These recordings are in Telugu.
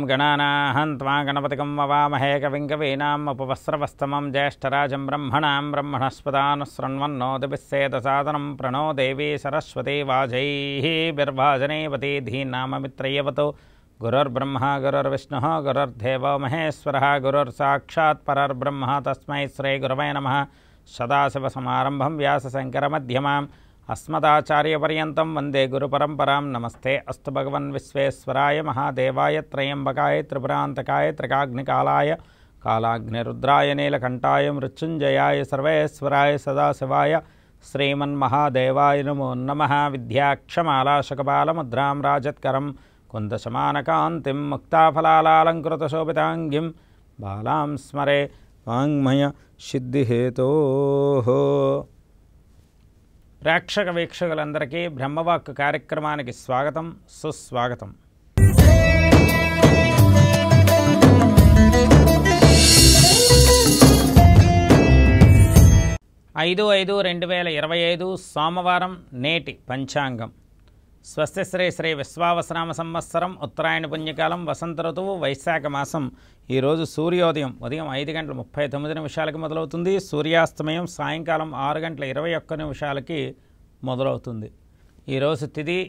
गणानाहं त्वा गणपतिं ववामहे कविं कवीनाम् उपवस्त्रवस्तमं ज्येष्ठराजं ब्रह्मणस्पदान् शृण्वन्नोतिभिस्सेदसादनं प्रणो देवी सरस्वती वाजैः बिर्वाजनेवती धीनाममित्रयवतो गुरुर्ब्रह्मा गुरुर्विष्णुः गुरुर्देवो महेश्वरः गुरुर्साक्षात् परब्रह्म तस्मै श्रीगुरवे नमः। सदाशिवसमारम्भं व्यासशङ्करमध्यमाम् अस्मदाचार्यपर्यन्तं वन्दे गुरुपरम्परां। नमस्ते अस्तु भगवन् विश्वेश्वराय महादेवाय त्रयम्बकाय त्रिपुरान्तकाय त्रिकाग्निकालाय कालाग्निरुद्राय नीलकण्ठाय मृत्युञ्जयाय सर्वेश्वराय सदाशिवाय श्रीमन्महादेवाय नमो नमः। विद्याक्षमालाशकपालमुद्रां राजत्करं कुन्दशमानकान्तिं मुक्ताफलालङ्कृतशोभिताङ्गिं बालां स्मरे वाङ्मय सिद्धिहेतोः। ప్రేక్షక వీక్షకులందరికీ బ్రహ్మవాక్కు కార్యక్రమానికి స్వాగతం సుస్వాగతం. 5/5/2025 సోమవారం నేటి పంచాంగం. స్వస్తి శ్రీ శ్రీ విశ్వావసనామ సంవత్సరం ఉత్తరాయణ పుణ్యకాలం వసంత ఋతువు వైశాఖ మాసం. ఈరోజు సూర్యోదయం ఉదయం 5:39 మొదలవుతుంది. సూర్యాస్తమయం సాయంకాలం 6:21 మొదలవుతుంది. ఈరోజు తిథి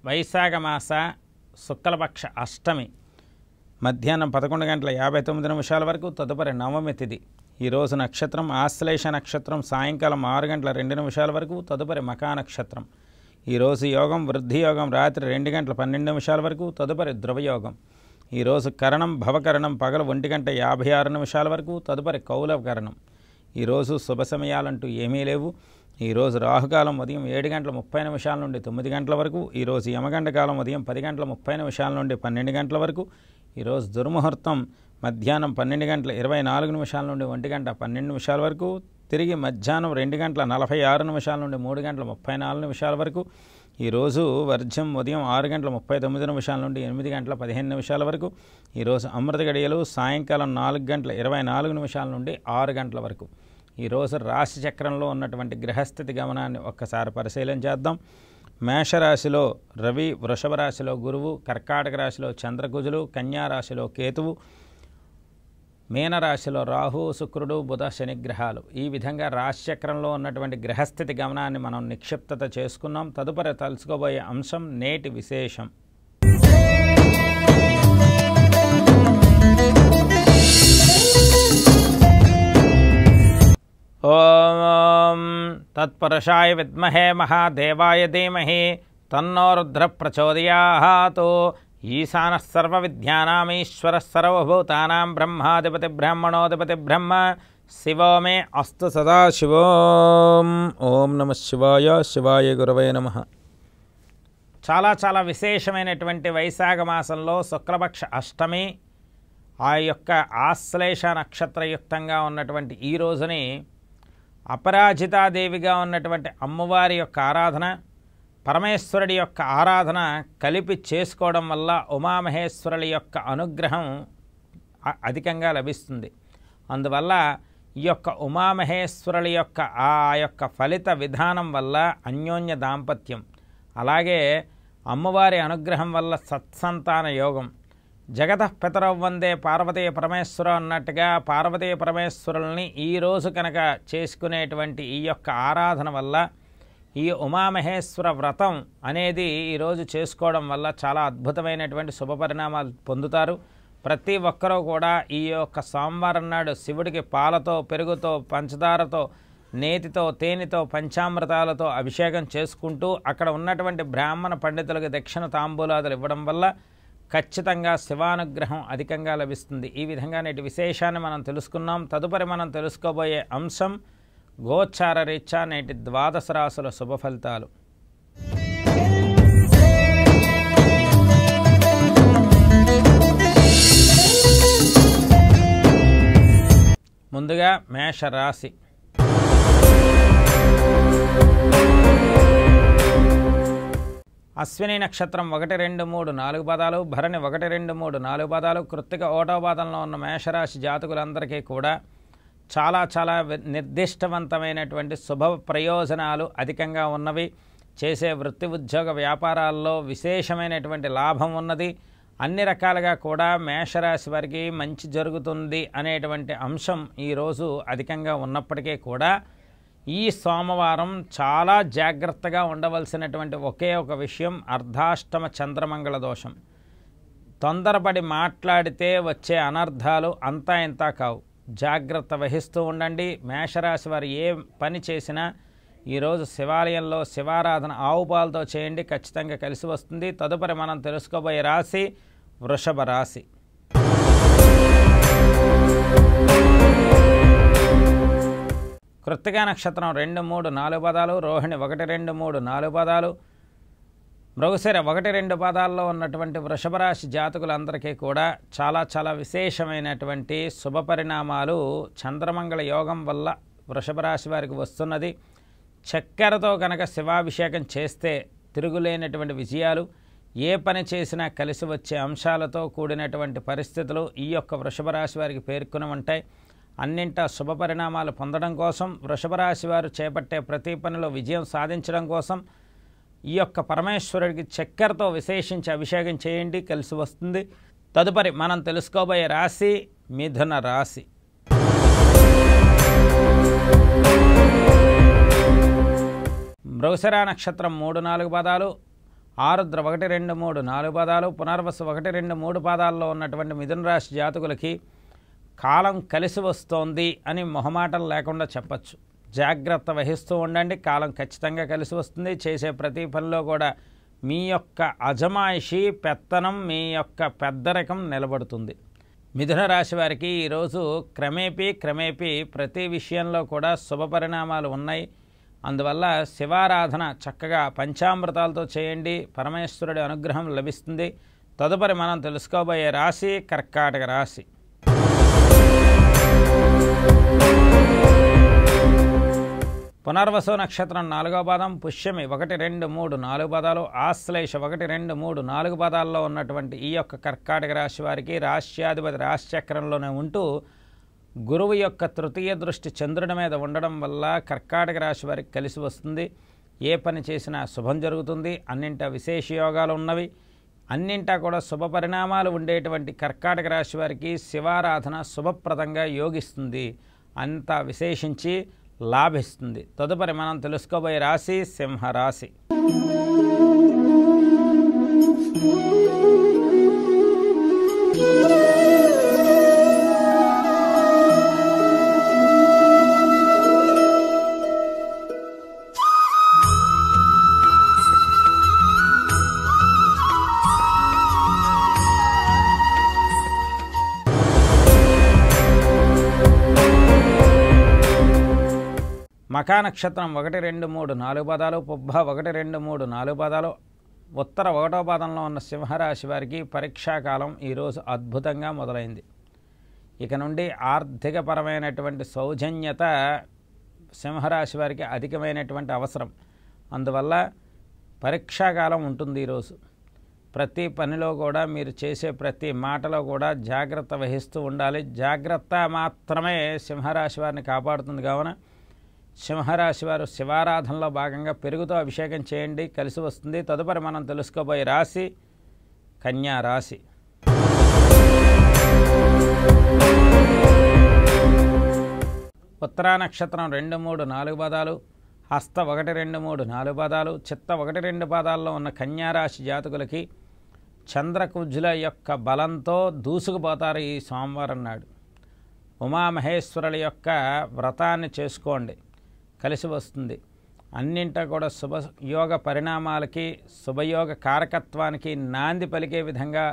వైశాఖ మాస శుక్లపక్ష అష్టమి మధ్యాహ్నం 11:59 వరకు. తదుపరి నవమి తిథి. ఈరోజు నక్షత్రం ఆశ్లేష నక్షత్రం సాయంకాలం 6:02 వరకు. తదుపరి మకా నక్షత్రం. ఈరోజు యోగం వృద్ధి యోగం రాత్రి 2:12 వరకు. తదుపరి ధ్రువయోగం. ఈరోజు కరణం భవకరణం పగలు 1:56 వరకు. తదుపరి కౌలవకరణం. ఈరోజు శుభ సమయాలంటూ ఏమీ లేవు. ఈరోజు రాహుకాలం ఉదయం 7:30 నుండి 9 గంటల వరకు. ఈరోజు యమగండ కాలం ఉదయం 10:30 నుండి 12 గంటల వరకు. ఈరోజు దుర్ముహూర్తం మధ్యాహ్నం 12:24 నుండి 1:12 వరకు. తిరిగి మధ్యాహ్నం 2:46 నుండి 3:34 వరకు. ఈరోజు వర్జ్యం ఉదయం 6:39 నుండి 8:15 వరకు. ఈరోజు అమృత గడియలు సాయంకాలం 4:24 నుండి 6 గంటల వరకు. ఈరోజు రాశి చక్రంలో ఉన్నటువంటి గ్రహస్థితి గమనాన్ని ఒక్కసారి పరిశీలన చేద్దాం. మేషరాశిలో రవి, వృషభ రాశిలో గురువు, కర్కాటక రాశిలో చంద్రకుజులు, కన్యారాశిలో కేతువు, మీనరాశిలో రాహు, శుక్రుడు, బుధ, శనిగ్రహాలు. ఈ విధంగా రాశిచక్రంలో ఉన్నటువంటి గ్రహస్థితి గమనాన్ని మనం నిక్షిప్తత చేసుకున్నాం. తదుపరి తెలుసుకోబోయే అంశం నేటి విశేషం. ఓం తత్పురుషాయ విద్మహే మహాదేవాయ ధీమహి తన్నో రుద్ర ప్రచోదయాత్. ఈశానః సర్వవిద్యానామీశ్వరః సర్వభూతానాం బ్రహ్మాధిపతి బ్రహ్మణోధిపతి బ్రహ్మ శివో మే అస్తు సదాశివోం. ఓం నమః శివాయ. శివాయ గురవే నమః. చాలా విశేషమైనటువంటి వైశాఖ మాసంలో శుక్లపక్ష అష్టమి, ఆ యొక్క ఆశ్లేష నక్షత్రయుక్తంగా ఉన్నటువంటి ఈ రోజుని అపరాజితాదేవిగా ఉన్నటువంటి అమ్మవారి యొక్క ఆరాధన, పరమేశ్వరుడి యొక్క ఆరాధన కలిపి చేసుకోవడం వల్ల ఉమామహేశ్వరుల యొక్క అనుగ్రహం అధికంగా లభిస్తుంది. అందువల్ల ఈ యొక్క ఉమామహేశ్వరుల యొక్క ఆ యొక్క ఫలిత విధానం వల్ల అన్యోన్య దాంపత్యం, అలాగే అమ్మవారి అనుగ్రహం వల్ల సత్సంతాన యోగం. జగతః పితరౌ వందే పార్వతీ పరమేశ్వర అన్నట్టుగా పార్వతీ పరమేశ్వరుల్ని ఈరోజు కనుక చేసుకునేటువంటి ఈ యొక్క ఆరాధన వల్ల, ఈ ఉమామహేశ్వర వ్రతం అనేది ఈరోజు చేసుకోవడం వల్ల చాలా అద్భుతమైనటువంటి శుభపరిణామాలు పొందుతారు. ప్రతి ఒక్కరూ కూడా ఈ యొక్క సోమవారం నాడు శివుడికి పాలతో, పెరుగుతో, పంచదారతో, నేతితో, తేనెతో, పంచామృతాలతో అభిషేకం చేసుకుంటూ అక్కడ ఉన్నటువంటి బ్రాహ్మణ పండితులకు దక్షిణ తాంబూలాదులు ఇవ్వడం వల్ల ఖచ్చితంగా శివానుగ్రహం అధికంగా లభిస్తుంది. ఈ విధంగా నేటి విశేషాన్ని మనం తెలుసుకున్నాం. తదుపరి మనం తెలుసుకోబోయే అంశం గోచార రీత్యా నేటి 12 రాశుల శుభ ఫలితాలు. ముందుగా మేషరాశి. అశ్విని నక్షత్రం 1, 2, 3, 4 పాదాలు, భరణి 1, 2, 3, 4 పాదాలు, కృత్తిక 1వ పాదంలో ఉన్న మేషరాశి జాతకులందరికీ కూడా చాలా నిర్దిష్టవంతమైనటువంటి శుభ ప్రయోజనాలు అధికంగా ఉన్నవి. చేసే వృత్తి ఉద్యోగ వ్యాపారాల్లో విశేషమైనటువంటి లాభం ఉన్నది. అన్ని రకాలుగా కూడా మేషరాశి వారికి మంచి జరుగుతుంది అనేటువంటి అంశం ఈరోజు అధికంగా ఉన్నప్పటికీ కూడా ఈ సోమవారం చాలా జాగ్రత్తగా ఉండవలసినటువంటి ఒకే ఒక విషయం అర్ధాష్టమ చంద్రమంగళ దోషం. తొందరపడి మాట్లాడితే వచ్చే అనర్థాలు అంతా ఇంత కావు. జాగ్రత్త వహిస్తూ ఉండండి. మేషరాశి వారు ఏ పని చేసినా ఈరోజు శివాలయంలో శివారాధన ఆవుపాలతో చేయండి, ఖచ్చితంగా కలిసి వస్తుంది. తదుపరి మనం తెలుసుకోబోయే రాశి వృషభ రాశి. కృత్తికా నక్షత్రం 2, 3, 4 పాదాలు, రోహిణి 1, 2, 3, 4 పాదాలు, మృగశిర 1, 2 పాదాల్లో ఉన్నటువంటి వృషభ రాశి జాతకులందరికీ కూడా చాలా విశేషమైనటువంటి శుభ పరిణామాలు చంద్రమంగళ యోగం వల్ల వృషభ రాశి వారికి వస్తున్నది. చక్కెరతో కనుక శివాభిషేకం చేస్తే తిరుగులేనటువంటి విజయాలు, ఏ పని చేసినా కలిసి వచ్చే అంశాలతో కూడినటువంటి పరిస్థితులు ఈ యొక్క వృషభ రాశి వారికి పేర్కొని ఉంటాయి. అన్నింటా శుభ పరిణామాలు పొందడం కోసం, వృషభ రాశి వారు చేపట్టే ప్రతి పనిలో విజయం సాధించడం కోసం ఈ యొక్క పరమేశ్వరుడికి చక్కెరతో విశేషించి అభిషేకం చేయండి, కలిసి వస్తుంది. తదుపరి మనం తెలుసుకోబోయే రాశి మిథున రాశి. మృగశిర నక్షత్రం 3, 4 పాదాలు, ఆరుద్ర 1, 2, 3, 4 పాదాలు, పునర్వసు 1, 2, 3 పాదాల్లో ఉన్నటువంటి మిథున రాశి జాతకులకి కాలం కలిసి వస్తోంది అని మొహమాటం లేకుండా చెప్పచ్చు. జాగ్రత్త వహిస్తూ ఉండండి. కాలం ఖచ్చితంగా కలిసి వస్తుంది. చేసే ప్రతి పనిలో కూడా మీ యొక్క అజమాయిషి పెత్తనం, మీ యొక్క పెద్దరికం నిలబడుతుంది. మిథున రాశి వారికి ఈరోజు క్రమేపీ ప్రతి విషయంలో కూడా శుభ పరిణామాలు ఉన్నాయి. అందువల్ల శివారాధన చక్కగా పంచామృతాలతో చేయండి, పరమేశ్వరుడి అనుగ్రహం లభిస్తుంది. తదుపరి మనం తెలుసుకోబోయే రాశి కర్కాటక రాశి. పునర్వసు నక్షత్రం 4వ పాదం, పుష్యమి 1, 2, 3, 4 పాదాలు, ఆశ్లేష 1, 2, 3, 4 పాదాల్లో ఉన్నటువంటి ఈ యొక్క కర్కాటక రాశి వారికి రాశ్యాధిపతి రాశిచక్రంలోనే ఉంటూ గురువు యొక్క తృతీయ దృష్టి చంద్రుడి మీద ఉండడం వల్ల కర్కాటక రాశి వారికి కలిసి వస్తుంది. ఏ పని చేసినా శుభం జరుగుతుంది. అన్నింటా విశేష యోగాలు ఉన్నవి. అన్నింటా కూడా శుభ పరిణామాలు ఉండేటువంటి కర్కాటక రాశి వారికి శివారాధన శుభప్రదంగా యోగిస్తుంది, అంతా విశేషించి లాభిస్తుంది. తదుపరి మనం తెలుసుకోబోయే రాశి సింహరాశి. మఖా నక్షత్రం 1, 2, 3, 4 పాదాలు, పుబ్బ 1, 2, 3, 4 పాదాలు, ఉత్తర 1వ పాదంలో ఉన్న సింహరాశి వారికి పరీక్షాకాలం ఈరోజు అద్భుతంగా మొదలైంది. ఇక నుండి ఆర్థికపరమైనటువంటి సౌజన్యత సింహరాశి వారికి అధికమైనటువంటి అవసరం. అందువల్ల పరీక్షాకాలం ఉంటుంది ఈరోజు. ప్రతి పనిలో కూడా మీరు చేసే ప్రతి మాటలో కూడా జాగ్రత్త వహిస్తూ ఉండాలి. జాగ్రత్త మాత్రమే సింహరాశి వారిని కాపాడుతుంది. కావున సింహరాశి వారు శివారాధనలో భాగంగా పెరుగుతో అభిషేకం చేయండి, కలిసి వస్తుంది. తదుపరి మనం తెలుసుకోబోయే రాశి కన్యా రాశి. ఉత్తరా నక్షత్రం 2, 3, 4 పాదాలు, హస్త 1, 2, 3, 4 పాదాలు, చిత్త 1, 2 పాదాల్లో ఉన్న కన్యారాశి జాతకులకి చంద్రకుజుల యొక్క బలంతో దూసుకుపోతారు ఈ సోమవారం నాడు. ఉమామహేశ్వరుల యొక్క వ్రతాన్ని చేసుకోండి, కలిసి వస్తుంది. అన్నింటా కూడా శుభయోగ పరిణామాలకి, శుభయోగ కారకత్వానికి నాంది పలికే విధంగా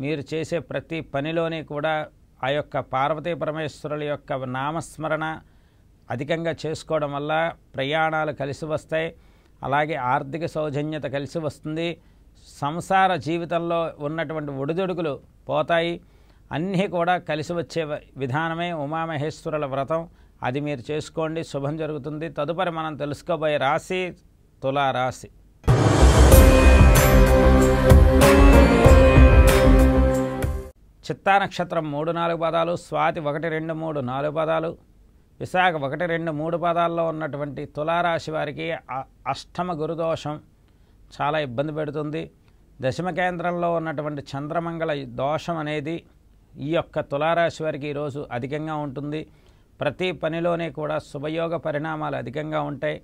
మీరు చేసే ప్రతి పనిలోని కూడా ఆ యొక్క పార్వతీ పరమేశ్వరుల యొక్క నామస్మరణ అధికంగా చేసుకోవడం వల్ల ప్రయాణాలు కలిసి వస్తాయి. అలాగే ఆర్థిక సౌజన్యత కలిసి వస్తుంది. సంసార జీవితంలో ఉన్నటువంటి ఒడిదుడుకులు పోతాయి. అన్నీ కూడా కలిసి వచ్చే విధానమే ఉమామహేశ్వరుల వ్రతం. అది మీరు చేసుకోండి, శుభం జరుగుతుంది. తదుపరి మనం తెలుసుకోబోయే రాశి తులారాశి. చిత్తా నక్షత్రం 3, 4 పాదాలు, స్వాతి 1, 2, 3, 4 పాదాలు, విశాఖ 1, 2, 3 పాదాల్లో ఉన్నటువంటి తులారాశి వారికి అష్టమ గురుదోషం చాలా ఇబ్బంది పెడుతుంది. దశమ కేంద్రంలో ఉన్నటువంటి చంద్రమంగళ దోషం అనేది ఈ యొక్క తులారాశి వారికి ఈరోజు అధికంగా ఉంటుంది. ప్రతి పనిలోనే కూడా శుభయోగ పరిణామాలు అధికంగా ఉంటాయి.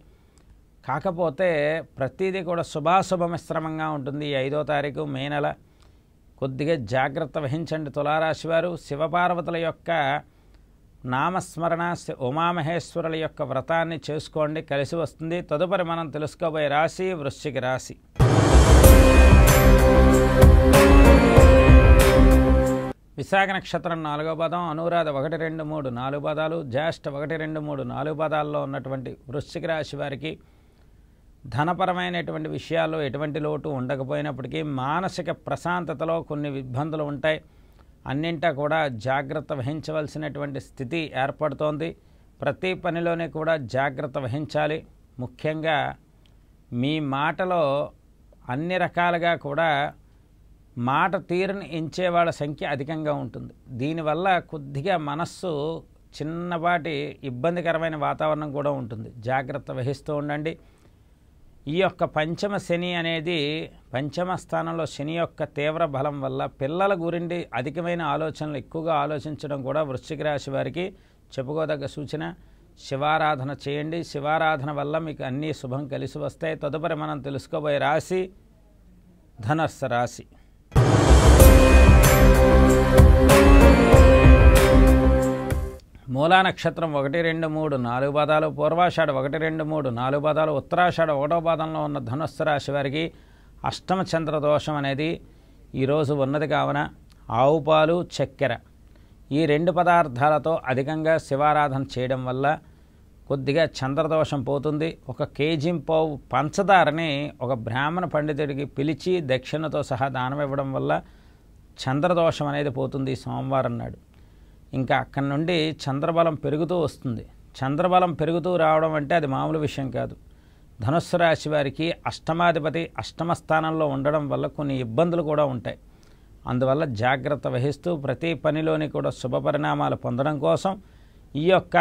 కాకపోతే ప్రతిదీ కూడా శుభాశుభ మిశ్రమంగా ఉంటుంది. 5వ తారీఖు మే నెల కొద్దిగా జాగ్రత్త వహించండి తులారాశి వారు. శివపార్వతుల యొక్క నామస్మరణ, ఉమామహేశ్వరుల యొక్క వ్రతాన్ని చేసుకోండి, కలిసి వస్తుంది. తదుపరి మనం తెలుసుకోబోయే రాశి వృశ్చిక రాశి. విశాఖ నక్షత్రం 4వ పాదం, అనురాధ 1, 2, 3, 4 పాదాలు, జ్యేష్ఠ 1, 2, 3, 4 పాదాల్లో ఉన్నటువంటి వృశ్చిక రాశి వారికి ధనపరమైనటువంటి విషయాల్లో ఎటువంటి లోటు ఉండకపోయినప్పటికీ మానసిక ప్రశాంతతలో కొన్ని ఇబ్బందులు ఉంటాయి. అన్నింటా కూడా జాగ్రత్త వహించవలసినటువంటి స్థితి ఏర్పడుతోంది. ప్రతి పనిలోనే కూడా జాగ్రత్త వహించాలి. ముఖ్యంగా మీ మాటలో అన్ని రకాలుగా కూడా మాట తీరుని ఎంచే వాళ్ళ సంఖ్య అధికంగా ఉంటుంది. దీనివల్ల కొద్దిగా మనస్సు చిన్నపాటి ఇబ్బందికరమైన వాతావరణం కూడా ఉంటుంది. జాగ్రత్త వహిస్తూ ఉండండి. ఈ యొక్క పంచమ శని అనేది పంచమ స్థానంలో శని యొక్క తీవ్ర బలం వల్ల పిల్లల గురించి అధికమైన ఆలోచనలు ఎక్కువగా ఆలోచించడం కూడా వృశ్చిక రాశి వారికి చెప్పుకోదగ్గ సూచన. శివారాధన చేయండి. శివారాధన వల్ల మీకు అన్నీ శుభం కలిసి వస్తాయి. తదుపరి మనం తెలుసుకోబోయే రాశి ధనస్సు రాశి. మూలా నక్షత్రం 1, 2, 3, 4 పాదాలు, పూర్వాషాఢ 1, 2, 3, 4 పాదాలు, ఉత్తరాషాఢ 1వ పాదంలో ఉన్న ధనుస్సు రాశి వారికి అష్టమ చంద్ర దోషం అనేది ఈరోజు ఉన్నది. కావున ఆవు పాలు, చక్కెర ఈ 2 పదార్థాలతో అధికంగా శివారాధన చేయడం వల్ల కొద్దిగా చంద్రదోషం పోతుంది. 1 కేజీ పావు పంచదారని ఒక బ్రాహ్మణ పండితుడికి పిలిచి దక్షిణతో సహా దానం ఇవ్వడం వల్ల చంద్రదోషం అనేది పోతుంది సోమవారం నాడు. ఇంకా అక్కడి నుండి చంద్రబలం పెరుగుతూ వస్తుంది. చంద్రబలం పెరుగుతూ రావడం అంటే అది మామూలు విషయం కాదు. ధనుస్సు రాశి వారికి అష్టమాధిపతి అష్టమ స్థానంలో ఉండడం వల్ల కొన్ని ఇబ్బందులు కూడా ఉంటాయి. అందువల్ల జాగ్రత్త వహిస్తూ ప్రతి పనిలోని కూడా శుభ పరిణామాలు పొందడం కోసం ఈ యొక్క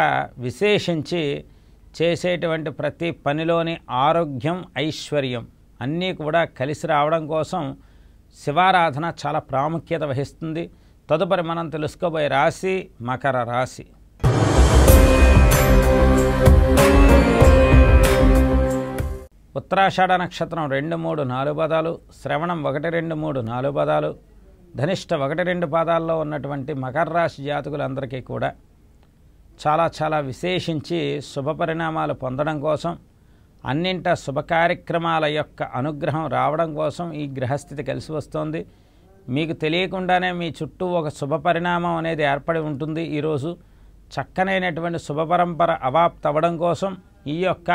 విశేషించి చేసేటువంటి ప్రతి పనిలోని ఆరోగ్యం, ఐశ్వర్యం అన్నీ కూడా కలిసి రావడం కోసం శివారాధన చాలా ప్రాముఖ్యత వహిస్తుంది. తదుపరి మనం తెలుసుకోబోయే రాశి మకర రాశి. ఉత్తరాషాఢ నక్షత్రం 2, 3, 4 పాదాలు, శ్రవణం 1, 2, 3, 4 పాదాలు, ధనిష్ట 1, 2 పాదాల్లో ఉన్నటువంటి మకర రాశి జాతకులందరికీ కూడా చాలా విశేషించి శుభ పరిణామాలు పొందడం కోసం, అన్నింట శుభ కార్యక్రమాల యొక్క అనుగ్రహం రావడం కోసం ఈ గ్రహస్థితి కలిసి వస్తోంది. మీకు తెలియకుండానే మీ చుట్టూ ఒక శుభ పరిణామం అనేది ఏర్పడి ఉంటుంది. ఈరోజు చక్కనైనటువంటి శుభ పరంపర అవాప్తి అవ్వడం కోసం ఈ యొక్క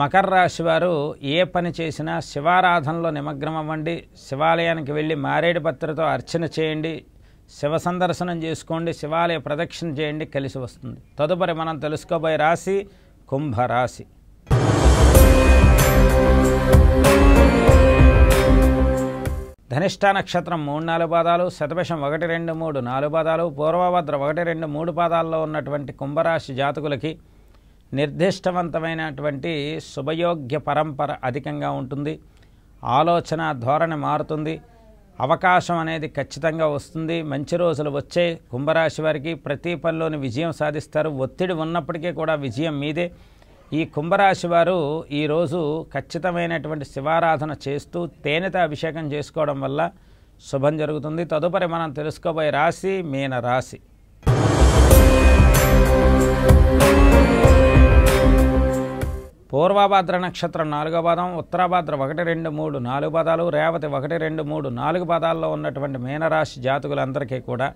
మకర రాశి వారు ఏ పని చేసినా శివారాధనలో నిమగ్నం అవ్వండి. శివాలయానికి వెళ్ళి మారేడు పత్రితో అర్చన చేయండి. శివ సందర్శనం చేసుకోండి. శివాలయ ప్రదక్షిణ చేయండి, కలిసి వస్తుంది. తదుపరి మనం తెలుసుకోబోయే రాశి కుంభరాశి. ధనిష్ఠ నక్షత్రం 3, 4 పాదాలు, శతభిషం 1, 2, 3, 4 పాదాలు, పూర్వభద్ర 1, 2, 3 పాదాల్లో ఉన్నటువంటి కుంభరాశి జాతకులకి నిర్దిష్టవంతమైనటువంటి శుభయోగ్య పరంపర అధికంగా ఉంటుంది. ఆలోచన ధోరణి మారుతుంది. అవకాశం అనేది ఖచ్చితంగా వస్తుంది. మంచి రోజులు వచ్చే కుంభరాశి వారికి ప్రతి పనిలోని విజయం సాధిస్తారు. ఒత్తిడి ఉన్నప్పటికీ కూడా విజయం మీదే. ఈ కుంభరాశి వారు ఈరోజు ఖచ్చితమైనటువంటి శివారాధన చేస్తూ తేనెతో అభిషేకం చేసుకోవడం వల్ల శుభం జరుగుతుంది. తదుపరి మనం తెలుసుకోబోయే రాశి మీన రాశి. పూర్వభాద్ర నక్షత్రం 4వ పాదం, ఉత్తరాభాద్ర 1, 2, 3, 4 పాదాలు, రేవతి 1, 2, 3, 4 పాదాల్లో ఉన్నటువంటి మీనరాశి జాతకులందరికీ కూడా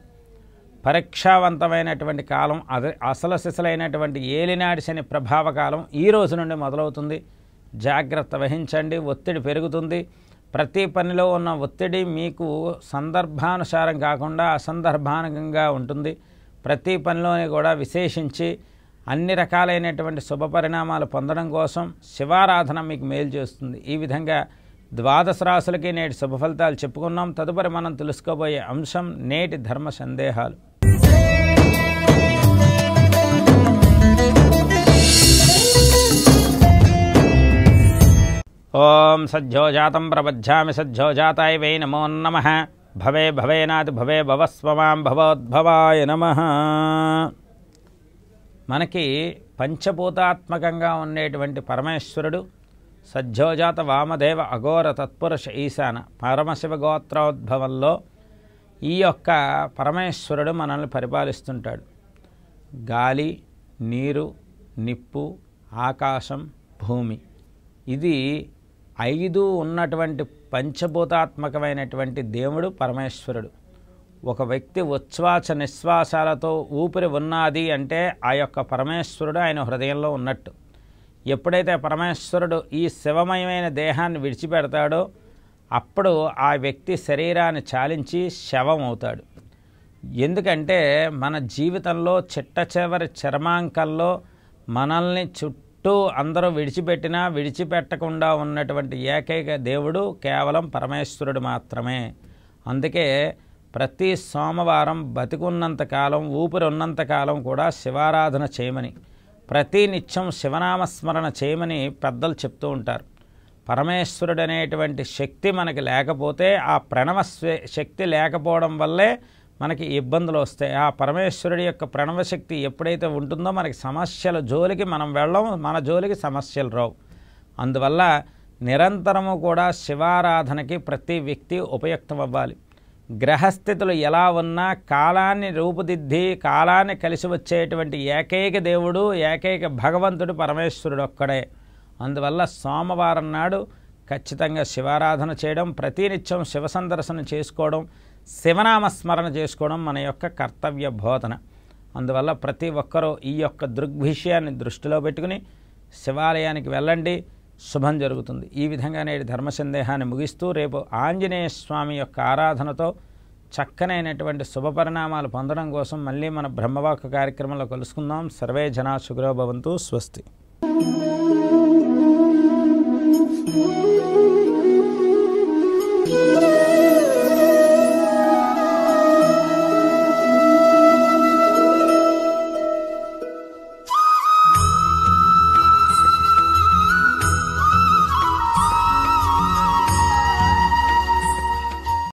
పరీక్షావంతమైనటువంటి కాలం, అసలు సిసలైనటువంటి ఏలినాడి శని ప్రభావ కాలం ఈ రోజు నుండి మొదలవుతుంది. జాగ్రత్త వహించండి. ఒత్తిడి పెరుగుతుంది. ప్రతి పనిలో ఉన్న ఒత్తిడి మీకు సందర్భానుసారం కాకుండా అసందర్భానుకంగా ఉంటుంది. ప్రతి పనిలోని కూడా విశేషించి అన్ని రకాలైనటువంటి శుభ పరిణామాలు పొందడం కోసం శివారాధన మీకు మేలు చేస్తుంది. ఈ విధంగా 12 రాశులకి నేటి శుభ ఫలితాలు చెప్పుకున్నాం. తదుపరి మనం తెలుసుకోబోయే అంశం నేటి ధర్మ సందేహాలు. ఓం సజ్జోజాతం ప్రబధ్యామి సజ్జోజాతాయ వై నమో నమః. భవే భవేనాతి భవే భవస్వమాం భవోద్భవాయ నమః. మనకి పంచభూతాత్మకంగా ఉండేటువంటి పరమేశ్వరుడు సజ్జోజాత వామదేవ అఘోర తత్పురుష ఈశాన పరమశివ గోత్రోద్భవంలో ఈ యొక్క పరమేశ్వరుడు మనల్ని పరిపాలిస్తుంటాడు. గాలి, నీరు, నిప్పు, ఆకాశం, భూమి, ఇది 5 ఉన్నటువంటి పంచభూతాత్మకమైనటువంటి దేవుడు పరమేశ్వరుడు. ఒక వ్యక్తి ఉచ్ఛ్వాస నిశ్వాసాలతో ఊపిరి ఉన్నది అంటే ఆ యొక్క పరమేశ్వరుడు ఆయన హృదయంలో ఉన్నట్టు. ఎప్పుడైతే పరమేశ్వరుడు ఈ శివమయమైన దేహాన్ని విడిచిపెడతాడో అప్పుడు ఆ వ్యక్తి శరీరాన్ని చాలించి శవం అవుతాడు. ఎందుకంటే మన జీవితంలో చిట్ట చివరి చర్మాంకంలో మనల్ని చుట్టూ అందరూ విడిచిపెట్టినా విడిచిపెట్టకుండా ఉన్నటువంటి ఏకైక దేవుడు కేవలం పరమేశ్వరుడు మాత్రమే. అందుకే ప్రతి సోమవారం బతికున్నంతకాలం, ఊపిరి ఉన్నంతకాలం కూడా శివారాధన చేయమని, ప్రతి నిత్యం శివనామస్మరణ చేయమని పెద్దలు చెప్తూ ఉంటారు. పరమేశ్వరుడు అనేటువంటి శక్తి మనకి లేకపోతే, ఆ ప్రణవ శక్తి లేకపోవడం వల్లే మనకి ఇబ్బందులు వస్తాయి. ఆ పరమేశ్వరుడి యొక్క ప్రణవ శక్తి ఎప్పుడైతే ఉంటుందో మనకి సమస్యల జోలికి మనం వెళ్ళం, మన జోలికి సమస్యలు రావు. అందువల్ల నిరంతరము కూడా శివారాధనకి ప్రతి వ్యక్తి ఉపయుక్తం అవ్వాలి. గ్రహస్థితులు ఎలా ఉన్నా కాలాన్ని రూపుదిద్ది కాలాన్ని కలిసి వచ్చేటువంటి ఏకైక దేవుడు, ఏకైక భగవంతుడు పరమేశ్వరుడు ఒక్కడే. అందువల్ల సోమవారం నాడు ఖచ్చితంగా శివారాధన చేయడం, ప్రతినిత్యం శివ సందర్శనం చేసుకోవడం, శివనామస్మరణ చేసుకోవడం మన యొక్క కర్తవ్య బోధన. అందువల్ల ప్రతి ఒక్కరూ ఈ యొక్క దృగ్విషయాన్ని దృష్టిలో పెట్టుకుని శివాలయానికి వెళ్ళండి, శుభం జరుగుతుంది. ఈ విధంగా నేటి ధర్మ సందేహాన్ని ముగిస్తూ రేపు ఆంజనేయ స్వామి యొక్క ఆరాధనతో చక్కనైనటువంటి శుభపరిణామాలు పొందడం కోసం మళ్ళీ మన బ్రహ్మవాక్కు కార్యక్రమంలో కలుసుకుందాం. సర్వే జనా సుఖినో భవంతు. స్వస్తి.